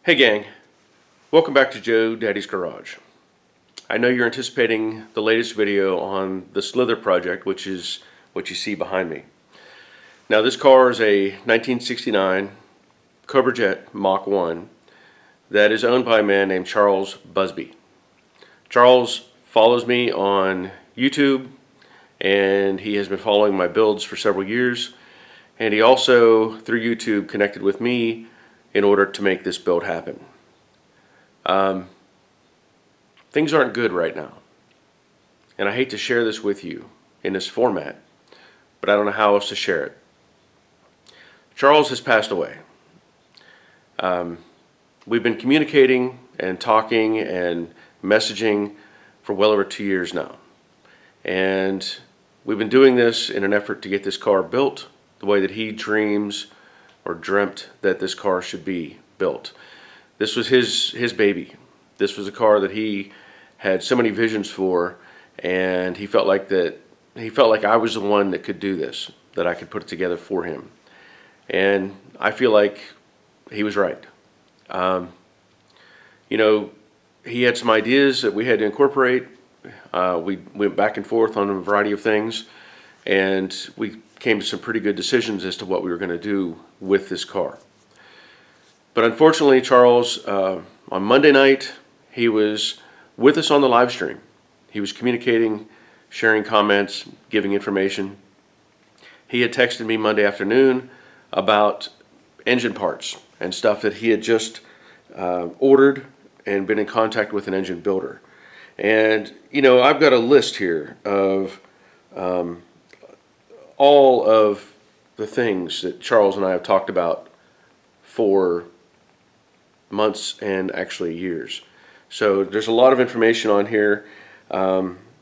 Hey gang, welcome back to Joe Daddy's Garage. I know you're anticipating the latest video on the Slither project, which is what you see behind me. Now this car is a 1969 Cobra Jet Mach 1 that is owned by a man named Charles Busby. Charles follows me on YouTube and he has been following my builds for several years, and he also through YouTube connected with me in order to make this build happen. Things aren't good right now, and I hate to share this with you in this format, but I don't know how else to share it. Charles has passed away. We've been communicating and talking and messaging for well over 2 years now, and we've been doing this in an effort to get this car built the way that he dreams or dreamt that this car should be built. This was his baby. This was a car that he had so many visions for, and he felt like I was the one that could do this, that I could put it together for him. And I feel like he was right. He had some ideas that we had to incorporate. We went back and forth on a variety of things, and we came to some pretty good decisions as to what we were going to do with this car. But unfortunately, Charles, on Monday night, he was with us on the live stream. He was communicating, sharing comments, giving information. He had texted me Monday afternoon about engine parts and stuff that he had just ordered and been in contact with an engine builder. And, I've got a list here of all of the things that Charles and I have talked about for months and actually years. So there's a lot of information on here.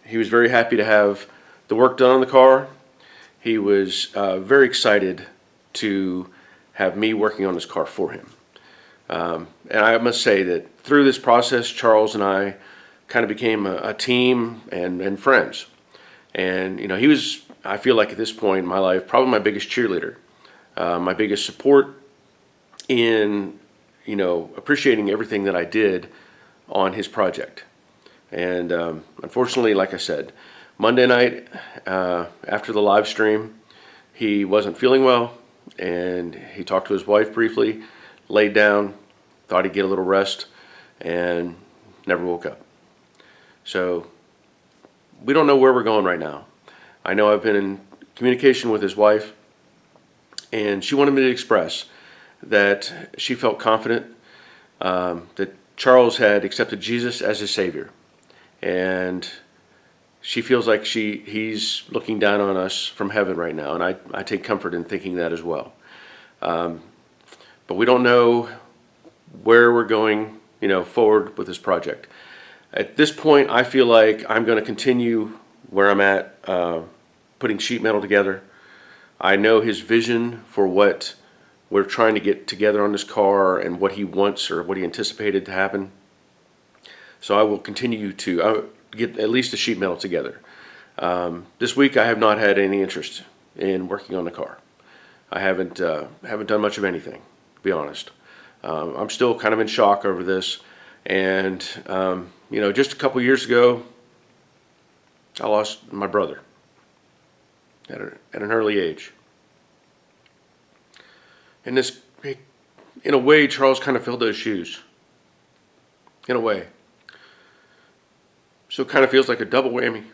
He was very happy to have the work done on the car. He was very excited to have me working on this car for him. And I must say that through this process, Charles and I kind of became a team and friends. And, he was, I feel like at this point in my life, probably my biggest cheerleader, my biggest support in, appreciating everything that I did on his project. And unfortunately, like I said, Monday night after the live stream, he wasn't feeling well, and he talked to his wife briefly, laid down, thought he'd get a little rest, and never woke up. So we don't know where we're going right now. I know I've been in communication with his wife, and she wanted me to express that she felt confident that Charles had accepted Jesus as his Savior, and she feels like he's looking down on us from heaven right now, and I take comfort in thinking that as well. But we don't know where we're going, forward with this project. At this point, I feel like I'm going to continue where I'm at, putting sheet metal together. I know his vision for what we're trying to get together on this car and what he wants or what he anticipated to happen. So I will continue to get at least the sheet metal together. This week I have not had any interest in working on the car. I haven't done much of anything, to be honest. I'm still kind of in shock over this, and just a couple years ago, I lost my brother at an early age. And in a way, Charles kind of filled those shoes. In a way. So it kind of feels like a double whammy.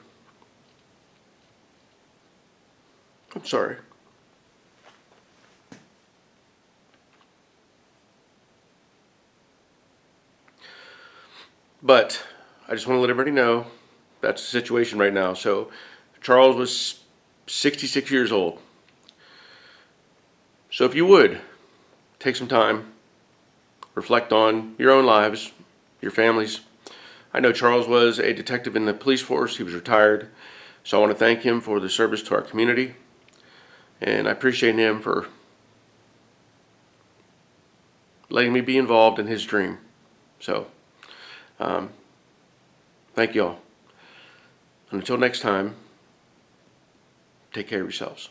I'm sorry. But I just want to let everybody know that's the situation right now. So Charles was 66 years old. So if you would, take some time, reflect on your own lives, your families. I know Charles was a detective in the police force. He was retired. So I want to thank him for the service to our community. And I appreciate him for letting me be involved in his dream. So, thank you all. And until next time, take care of yourselves.